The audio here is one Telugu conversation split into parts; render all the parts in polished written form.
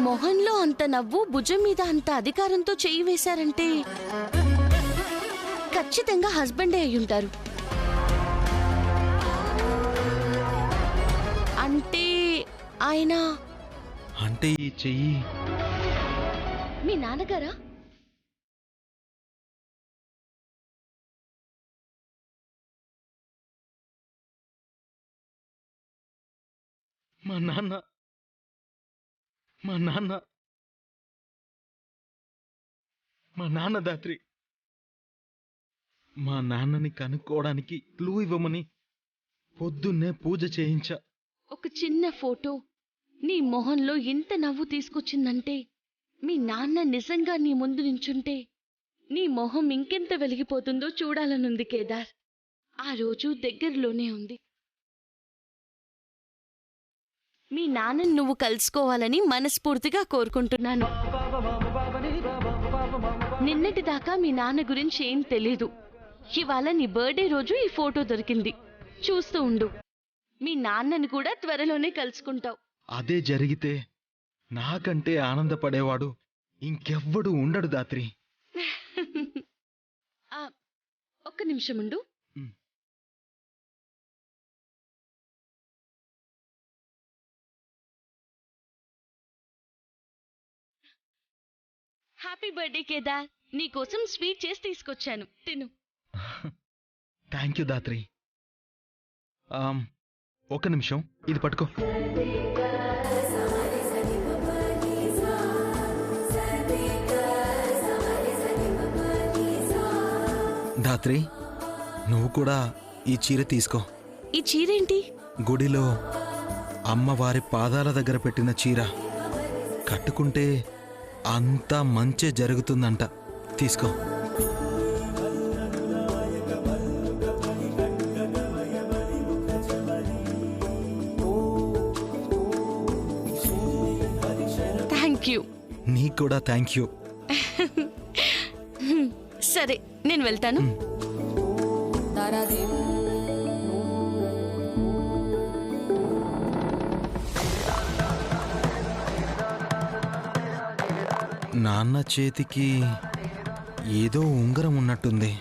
మొహంలో అంత నవ్వు, భుజం మీద అంత అధికారంతో చెయ్యి వేశారంటే ఖచ్చితంగా హస్బెండే అయ్యుంటారు. అంటే ఆయన అంటే ఈ చెయ్యి మీ నాన్నగారా? మా నాన్న మా నాన్న మా నాన్న దాత్రి. మా నాన్నని కనుక్కోవడానికి క్లూ ఇవ్వమని పొద్దున్నే పూజ చేయించా. ఒక చిన్న ఫోటో నీ మొహంలో ఇంత నవ్వు తీసుకొచ్చిందంటే, మీ నాన్న నిజంగా నీ ముందు నించుంటే నీ మొహం ఇంకెంత వెలిగిపోతుందో చూడాలనుంది కేదార్. ఆ రోజు దగ్గరలోనే ఉంది. మీ నాన్నని నువ్వు కలుసుకోవాలని మనస్ఫూర్తిగా కోరుకుంటున్నాను. నిన్నటిదాకా మీ నాన్న గురించి ఏం తెలీదు. ఇవాళ నీ బర్త్డే రోజు ఈ ఫోటో దొరికింది. చూస్తూ ఉండు, మీ నాన్నని కూడా త్వరలోనే కలుసుకుంటావు. అదే జరిగితే నాకంటే ఆనందపడేవాడు ఇంకెవ్వడు ఉండడు దాత్రి. ఒక్క నిమిషం ఉండు. Happy birthday Kedar. నీకోసం స్వీట్ చేసి తీసుకొచ్చాను, తిను. Thank you Dhatri. ఒక్క నిమిషం, ఇది పట్టుకో. దాత్రి, నువ్వు కూడా ఈ చీర తీసుకో. ఈ చీరేంటి? గుడిలో అమ్మవారి పాదాల దగ్గర పెట్టిన చీర. కట్టుకుంటే అంతా మంచే జరుగుతుందంట. తీసుకో. Thank you. నీకు కూడా థ్యాంక్ యూ. సరే, నేను వెళ్తాను. నాన్న చేతికి ఏదో ఉంగరం ఉన్నట్టుంది.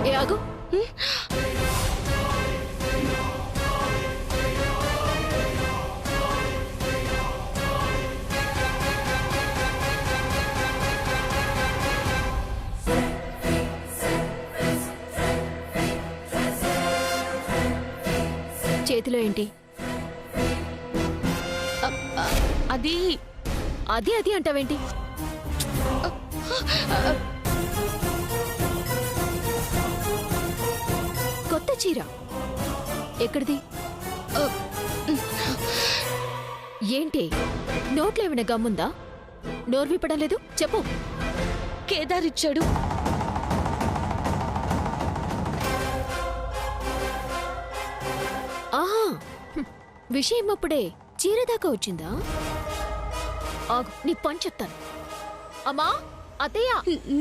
ఏ ఆగు. చేతిలో ఏంటి? అది అది అది అంటావేంటి? కొత్త చీర ఎక్కడిది? ఏంటి నోట్లో ఏమైనా గమ్ముందా? నోరు విప్పడం లేదు, చెప్పు. కేదార్ ఇచ్చాడు. ఆహా, విషయం అప్పుడే చీర దాకా వచ్చిందా? ఆగు, నీ పని చెప్తాను. అమ్మా, అత్తయ్య,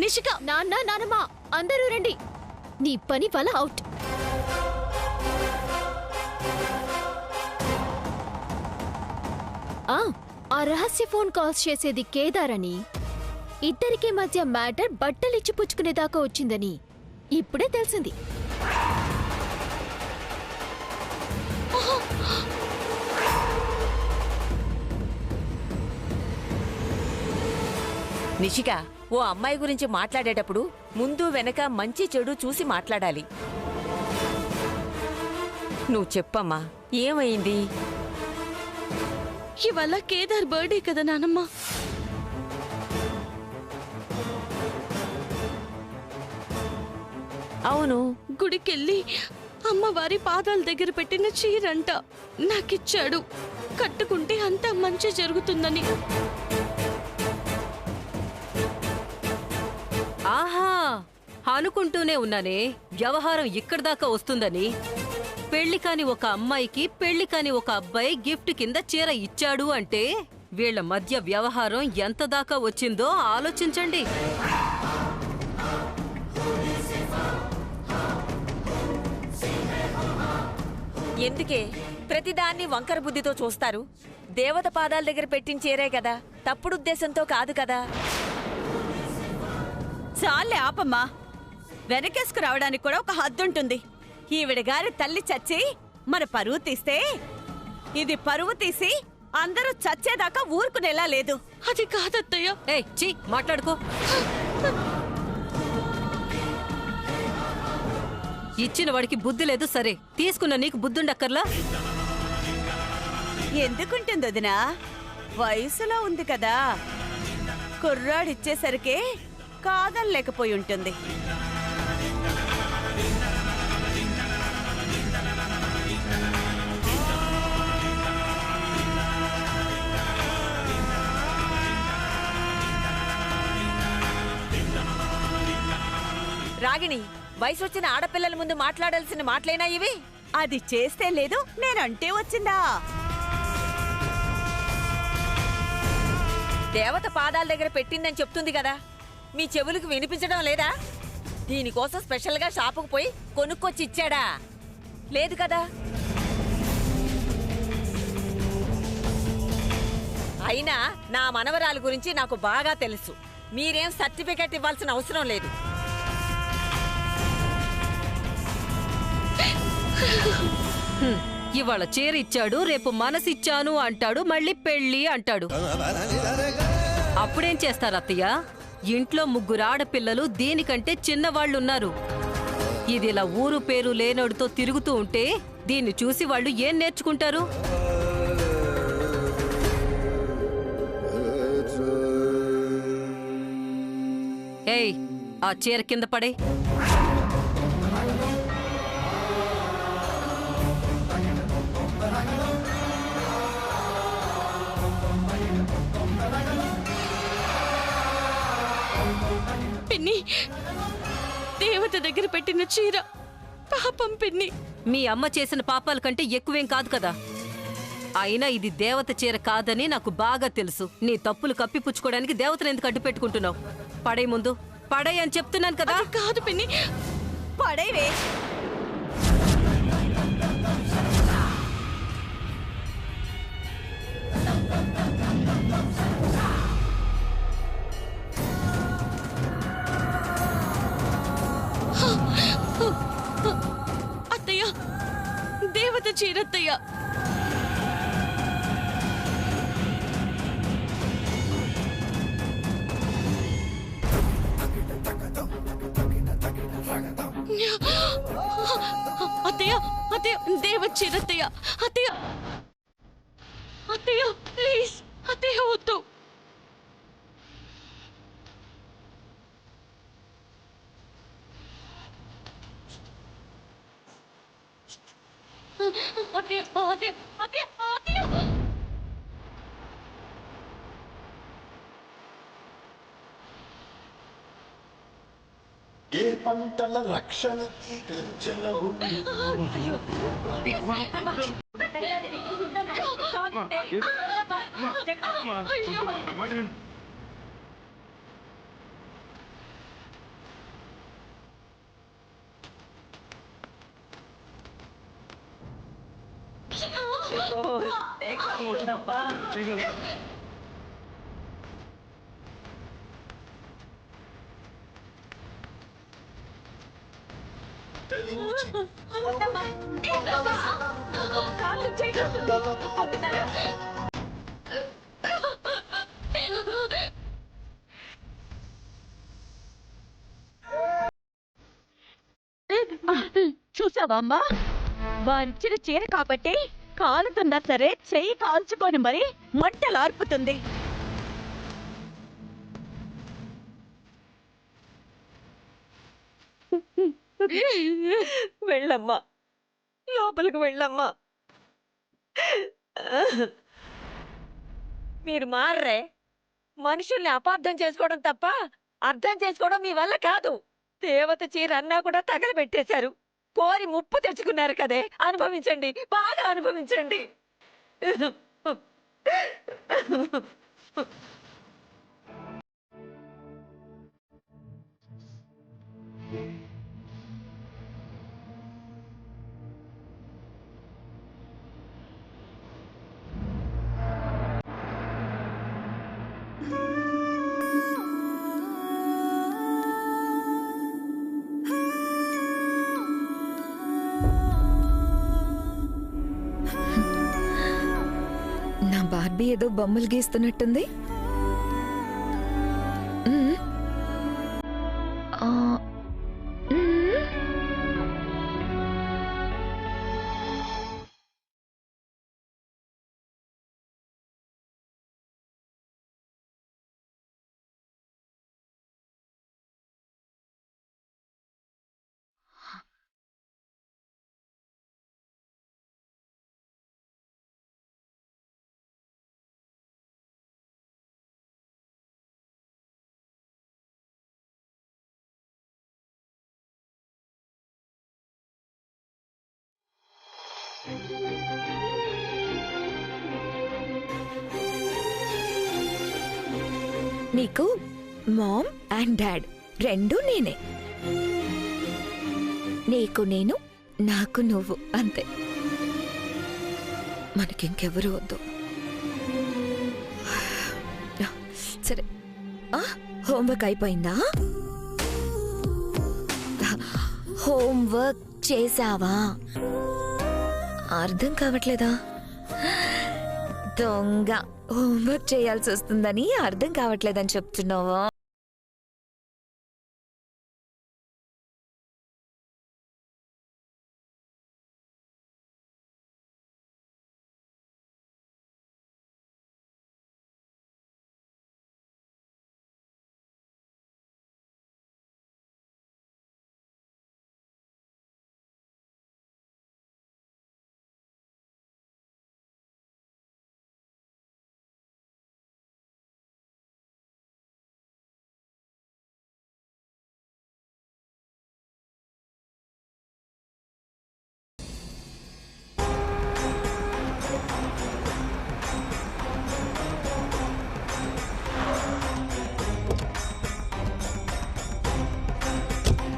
నిషిక, నాన్న, నానమ్మ, అందరూ రండి. నీ పని వల్ల అవుట్. ఆ రహస్య ఫోన్ కాల్స్ చేసేది కేదార్ అని, ఇద్దరికి మధ్య మ్యాటర్ బట్టలిచ్చి పుచ్చుకునేదాకా వచ్చిందని ఇప్పుడే తెలిసింది. నిషిక, ఓ అమ్మాయి గురించి మాట్లాడేటప్పుడు ముందు వెనక మంచి చెడు చూసి మాట్లాడాలి. నువ్వు చెప్పమ్మా, ఏమైంది? ఇవాళ కేదార్ బర్త్డే కదా నానమ్మ. అవును, గుడికెళ్ళి అమ్మవారి పాదాల దగ్గర పెట్టిన చీరంట నాకిచ్చాడు. కట్టుకుంటే అంతా మంచి జరుగుతుందని. ఆహా, అనుకుంటూనే ఉన్నానే వ్యవహారం ఇక్కడి దాకా వస్తుందని. పెళ్లి కాని ఒక అమ్మాయికి పెళ్లి కాని ఒక అబ్బాయి గిఫ్ట్ కింద చీర ఇచ్చాడు అంటే వీళ్ల మధ్య వ్యవహారం ఎంత దాకా వచ్చిందో ఆలోచించండి. ఎందుకే ప్రతిదాన్ని వంకర బుద్ధితో చూస్తారు? దేవత పాదాల దగ్గర పెట్టించేరే కదా, తప్పుడు ఉద్దేశంతో కాదు కదా. చాలే ఆపమ్మా. వెనకేసుకు రావడానికి కూడా ఒక హద్దుంటుంది. ఈవిడ గారి తల్లి చచ్చి మన పరువు తీస్తే ఇది పరువు తీసి అందరూ చచ్చేదాకా ఊరుకునేలా లేదు. అది కాదత్తయ్య. ఏయ్ చీ మాట్లాడుకో. ఇచ్చిన వాడికి బుద్ధి లేదు సరే, తీసుకున్న నీకు బుద్ధుండక్కర్లా? ఎందుకుంటుంది వదినా? వయసులో ఉంది కదా, కుర్రాడిచ్చేసరికి కాదనలేకపోయి ఉంటుంది. రాగిణి, వయసు వచ్చిన ఆడపిల్లల ముందు మాట్లాడాల్సిన మాటలేనా ఇవి? అది చేస్తే లేదు, నేనంటే వచ్చిందా? దేవత పాదాల దగ్గర పెట్టిందని చెప్తుంది కదా, మీ చెవులకు వినిపించడం లేదా? దీనికోసం స్పెషల్గా షాపుకు పోయి కొనుక్కొచ్చి ఇచ్చాడా? లేదు కదా. అయినా నా మనవరాలు గురించి నాకు బాగా తెలుసు. మీరేం సర్టిఫికెట్ ఇవ్వాల్సిన అవసరం లేదు. ఇవాళ చీర ఇచ్చాడు, రేపు మనసిచ్చాను అంటాడు, మళ్ళీ పెళ్లి అంటాడు. అప్పుడేం చేస్తారు అత్తయ్య? ఇంట్లో 3 ఆడపిల్లలు, దీనికంటే చిన్నవాళ్లున్నారు. ఇదిలా ఊరు పేరు లేనోడితో తిరుగుతూ ఉంటే దీన్ని చూసి వాళ్ళు ఏం నేర్చుకుంటారు? ఏయ్, ఆ చీర కింద పడే. పిన్ని, దేవత దగ్గర పెట్టిన చీర పాపం పిన్ని. మీ అమ్మ చేసిన పాపాల కంటే ఎక్కువేం కాదు కదా. అయినా ఇది దేవత చీర కాదని నాకు బాగా తెలుసు. నీ తప్పులు కప్పిపుచ్చుకోవడానికి దేవతను ఎందుకు అడ్డు పెట్టుకుంటున్నావు? పడే ముందు పడే అని చెప్తున్నాను కదా. కాదు పిన్ని, పడేవే. అత్తయ్య, దేవత చీరత్తయ్య. అత్తయ్య, అత్తయ్య, దేవత చీరత్తయ్య. అత్తయ్య, అత్తయ్య ప్లీజ్, అత్తయ్య వద్దు. అత్తయ్య, అత్తయ్య, అత్తయ్య, అత్తయ్య. ఏ పంటల రక్షణ చూసావా అమ్మా? వంచిన చీర కాబట్టి కాలుతున్నా సరే చెయ్యి కాల్చుకొని మరి మంటలార్పుతుంది. వెళ్ళమ్మా, లోపలికి వెళ్ళమ్మా. మీరు మారరే. మనుషుల్ని అపార్థం చేసుకోవడం తప్ప అర్థం చేసుకోవడం మీ వల్ల కాదు. దేవత చీర అన్నా కూడా తగలబెట్టేశారు. కోరి ముప్పు తెచ్చుకున్నారు కదే, అనుభవించండి, బాగా అనుభవించండి. నా బార్బీ ఏదో బొమ్మలు గీస్తున్నట్టుంది. మ్మ్. ఆ, మ్మ్. నీకు మామ్ అండ్ డాడ్ రెండు నేనే. నీకు నేను, నాకు నువ్వు, అంతే. మనకింకెవరు వద్దు. సరే, హోంవర్క్ అయిపోయిందా? హోంవర్క్ చేసావా? అర్థం కావట్లేదా? దొంగ, హోంవర్క్ చేయాల్సి వస్తుందని అర్థం కావట్లేదని చెప్తున్నావా?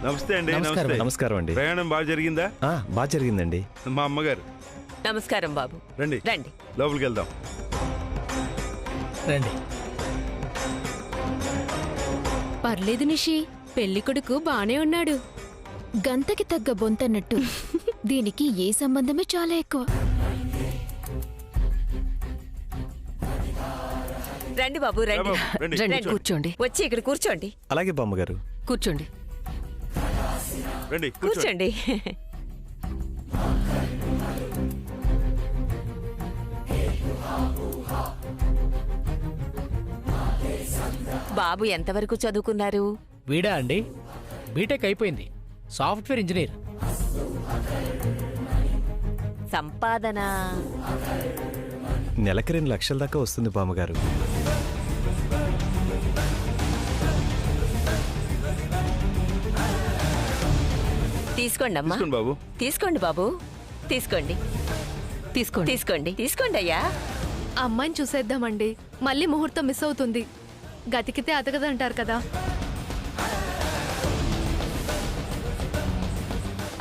నమస్తే అండి. నమస్కారం. నమస్కారం అండి. ప్రయాణం బాగా జరిగిందా? బాగా జరిగిందండి. మా అమ్మగారు. నమస్కారం బాబు. రండి రండి, లోపలికి వెళ్దాం. రండి. పర్లేదు నిషి, పెళ్లికొడుకు బానే ఉన్నాడు. గంతకి తగ్గ బొంతన్నట్టు దీనికి ఏ సంబంధమే చాలా ఎక్కువ. రండి బాబు, రండి. రండి, రండి, కూర్చోండి. కూర్చోండి. వచ్చి ఇక్కడ కూర్చోండి. అలాగే బామ్మగారు. కూర్చోండి. రండి, కూర్చోండి. కూర్చోండి. బాబు ఎంతవరకు చదువుకున్నారు? వీడా అండి, బీటెక్ అయిపోయింది, సాఫ్ట్వేర్ ఇంజనీర్. సంపాదన నెలకి 2 లక్షల దాకా వస్తుంది బామ్మగారు. తీసుకోండి అమ్మా. తీసుకోండి బాబు. తీసుకోండి బాబు, తీసుకోండి. తీసుకోండి. తీసుకోండి, తీసుకోండి అయ్యా. అమ్మాయిని చూసేద్దామండి, మళ్ళీ ముహూర్తం మిస్ అవుతుంది. గతికితే అతకదంటారు కదా.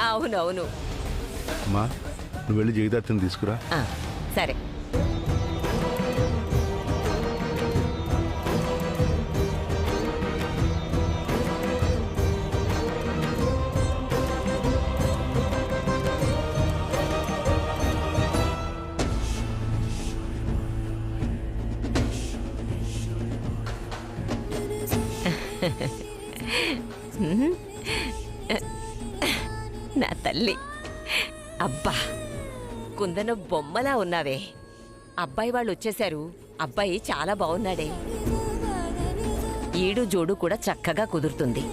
అవునవును. అమ్మా, నువ్వు వెళ్ళి జగదాత్ని తీసుకురా. సరే. నా తల్లి, అబ్బా కుందన బొమ్మలా ఉన్నావే. అబ్బాయి వాళ్ళు వచ్చేశారు. అబ్బాయి చాలా బాగున్నాడే. ఈడు జోడు కూడా చక్కగా కుదురుతుంది.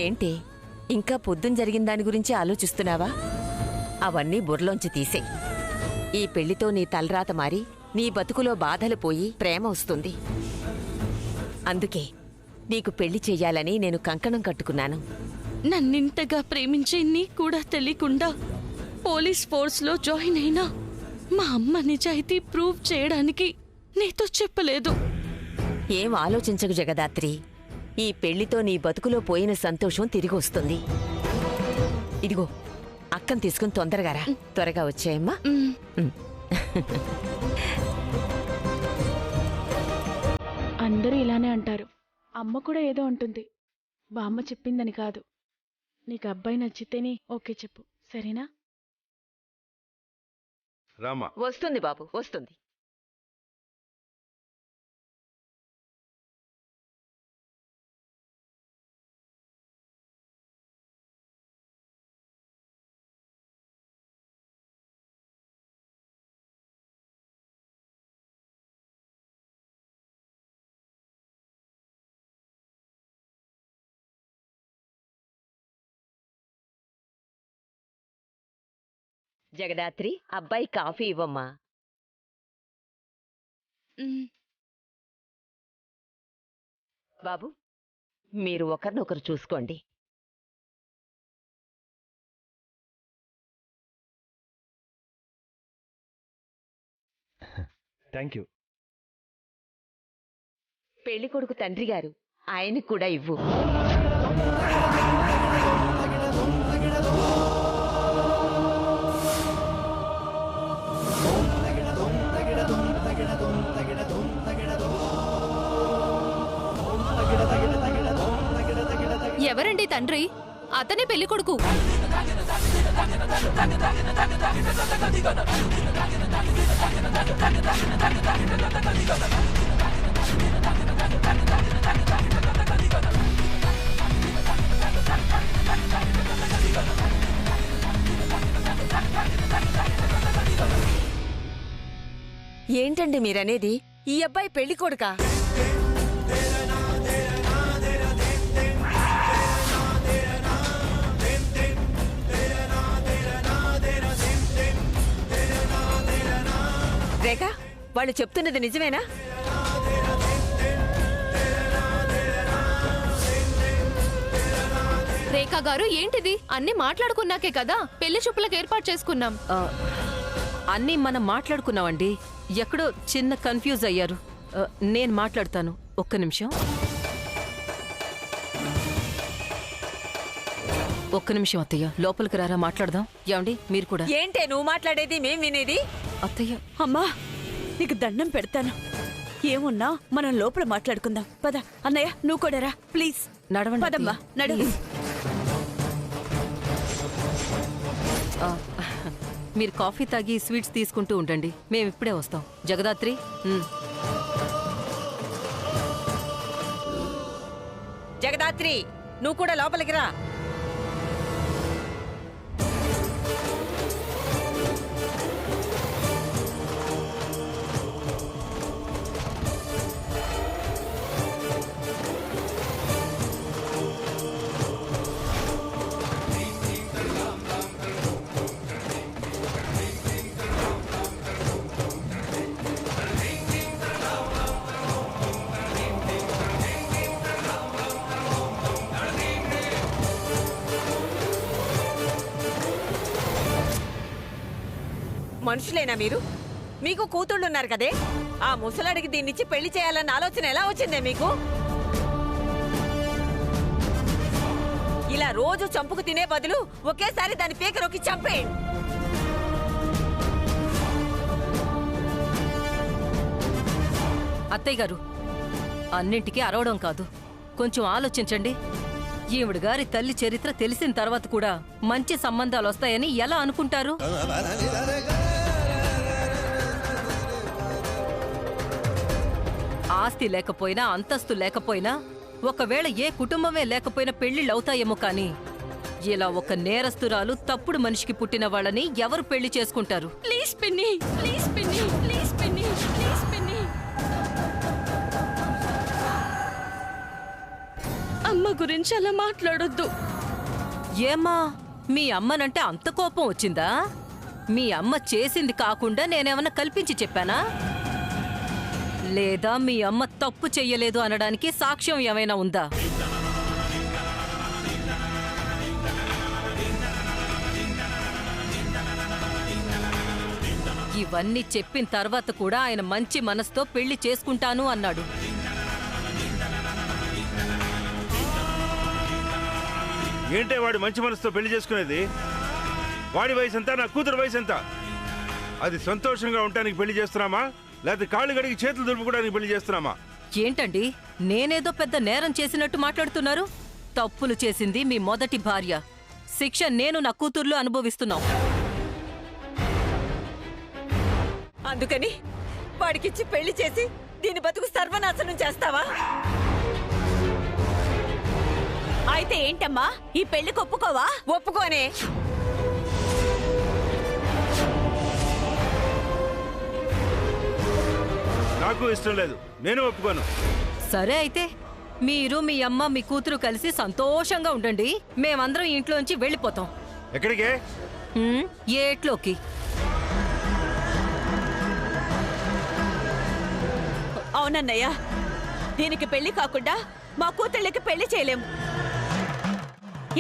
ఏంటి, ఇంకా పొద్దున జరిగిన దాని గురించి ఆలోచిస్తున్నావా? అవన్నీ బుర్రలోంచి తీసేయ్. ఈ పెళ్లితో నీ తలరాత మారి నీ బతుకులో బాధలు పోయి ప్రేమ వస్తుంది. అందుకే నీకు పెళ్లి చెయ్యాలని నేను కంకణం కట్టుకున్నాను. నన్నింతగా ప్రేమించే నీకు కూడా తెలియకుండా పోలీస్ ఫోర్స్లో జాయిన్ అయినా మా అమ్మ నిజాయితీ ప్రూవ్ చేయడానికి నీతో చెప్పలేదు. ఏం ఆలోచించకు జగదాత్రి. ఈ పెళ్లితో నీ బతుకులో పోయిన సంతోషం తిరిగి వస్తుంది. ఇదిగో అక్కను తీసుకుని తొందరగా రా. త్వరగా వచ్చాయమ్మా. అందరూ ఇలానే అంటారు. అమ్మ కూడా ఏదో అంటుంది. బామ్మ చెప్పిందని కాదు. నీకు అబ్బాయి నచ్చితేనే ఓకే చెప్పు, సరేనా? రామా. వస్తుంది బాబు, వస్తుంది. జగదాత్రి, అబ్బాయి కాఫీ ఇవ్వమ్మా. బాబు, మీరు ఒకరినొకరు చూసుకోండి. Thank you. పెళ్లి కొడుకు తండ్రి గారు, ఆయనకు కూడా ఇవ్వు. ఎవరండి తండ్రి? అతనే పెళ్లి కొడుకు. ఏంటండి మీరనేది? ఈ అబ్బాయి పెళ్లి కొడుకా? రేఖ, వాళ్ళు చెప్తున్నది నిజమేనా? రేఖా గారు, ఏంటిది? అన్ని మాట్లాడుకున్నాకే కదా పెళ్లి చూపులకు ఏర్పాటు చేసుకున్నాం. అన్నీ మనం మాట్లాడుకున్నామండి. ఎక్కడో చిన్న కన్ఫ్యూజ్ అయ్యారు. నేను మాట్లాడతాను, ఒక్క నిమిషం. ఒక్క నిమిషం అత్తయ్య, లోపలికి రారా, మాట్లాడదాం. ఏమండి మీరు కూడా? ఏంటే నువ్వు మాట్లాడేది మేం వినేది? అత్తయ్య. అమ్మా, నీకు దండం పెడతాను. ఏమున్నా మనం లోపల మాట్లాడుకుందాం. పద అన్నయ్య, నువ్వు కూడా రా ప్లీజ్. నడవండి. పదమ్మా, నడు. మీరు కాఫీ తాగి స్వీట్స్ తీసుకుంటూ ఉండండి, మేము ఇప్పుడే వస్తాం. జగదాత్రి, జగదాత్రి, నువ్వు కూడా లోపలికి రా. మనుషులేనా మీరు? మీకు కూతుళ్ళున్నారు కదే, ఆ ముసలాడికి దీన్నిచ్చి పెళ్లి చేయాలన్న ఆలోచన ఎలా వచ్చిందే మీకు? ఇలా రోజు చంపుకు తినే బదులు ఒకేసారి దాని పీక నొక్కి చంపేయండి. అత్తయ్య గారు, అన్నింటికీ అరవడం కాదు, కొంచెం ఆలోచించండి. ఈవిడ గారి తల్లి చరిత్ర తెలిసిన తర్వాత కూడా మంచి సంబంధాలు వస్తాయని ఎలా అనుకుంటారు? ఆస్తి లేకపోయినా, అంతస్తు లేకపోయినా, ఒకవేళ ఏ కుటుంబమే లేకపోయినా పెళ్లిళ్ళవుతాయేమో కానీ ఇలా ఒక నేరస్తురాలు, తప్పుడు మనిషికి పుట్టిన వాళ్ళని ఎవరు పెళ్లి చేసుకుంటారు? ప్లీజ్ పిన్ని, ప్లీజ్ పిన్ని, ప్లీజ్ పిన్ని, ప్లీజ్ పిన్ని. అమ్మ గురించి అలా మాట్లాడొద్దు. ఏమ్మా, మీ అమ్మనంటే అంత కోపం వచ్చిందా? మీ అమ్మ చేసింది కాకుండా నేనేమన్నా కల్పించి చెప్పానా? లేదా మీ అమ్మ తప్పు చెయ్యలేదు అనడానికి సాక్ష్యం ఏమైనా ఉందా? ఇవన్నీ చెప్పిన తర్వాత కూడా ఆయన మంచి మనసుతో పెళ్లి చేసుకుంటాను అన్నాడు. ఏంటే వాడి మంచి మనసుతో పెళ్లి చేసుకునేది? వాడి వయసు ఎంత, నా కూతురు వయసు ఎంత? అది సంతోషంగా ఉండటానికి పెళ్లి చేస్తున్నామా, లేకపోతే కాళ్ళు గడికి చేతులు దులుపుకోవడానికి పెళ్లి చేస్తున్నామా? ఏంటండి, నేనేదో పెద్ద నేరం చేసినట్టు మాట్లాడుతున్నారు? తప్పులు చేసింది మీ మొదటి భార్య. శిక్ష నేను నా కూతుర్లో అనుభవిస్తున్నాం. అందుకని వాడికిచ్చి పెళ్లి చేసి దీని బతుకు సర్వనాశనం చేస్తావా? అయితే ఏంటమ్మా, ఈ పెళ్లికి ఒప్పుకోవా? ఒప్పుకోనే. నాకు ఇష్టం లేదు, నేను ఒప్పుకోను. సరే అయితే మీరు మీ అమ్మ మీ కూతురు కలిసి సంతోషంగా ఉండండి. మేమందరం ఇంట్లోంచి వెళ్ళిపోతాం. ఎక్కడికే? ఏట్లోకి. అవునన్నయ్య, దీనికి పెళ్లి కాకుండా మా కూతుళ్ళకి పెళ్లి చేయలేం.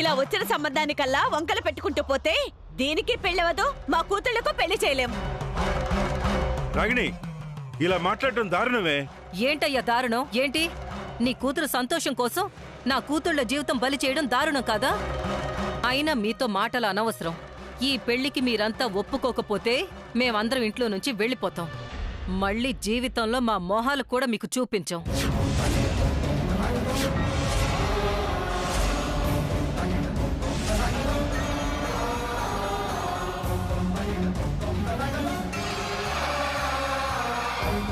ఇలా వచ్చిన సంబంధానికల్లా వంకలు పెట్టుకుంటూ పోతే దీనికి పెళ్ళవదు, మా కూతుళ్ళకు పెళ్లి చేయలేం. రాగిణి, ఇలా మాట్లాడటం దారుణమే. ఏంటయ్యా దారుణం? ఏంటి, నీ కూతురు సంతోషం కోసం నా కూతుళ్ళ జీవితం బలి చేయడం దారుణం కాదా? అయినా మీతో మాటలు అనవసరం. ఈ పెళ్లికి మీరంతా ఒప్పుకోకపోతే మేమందరం ఇంట్లో నుంచి వెళ్ళిపోతాం. మళ్ళీ జీవితంలో మా మొహాలు కూడా మీకు చూపించాం.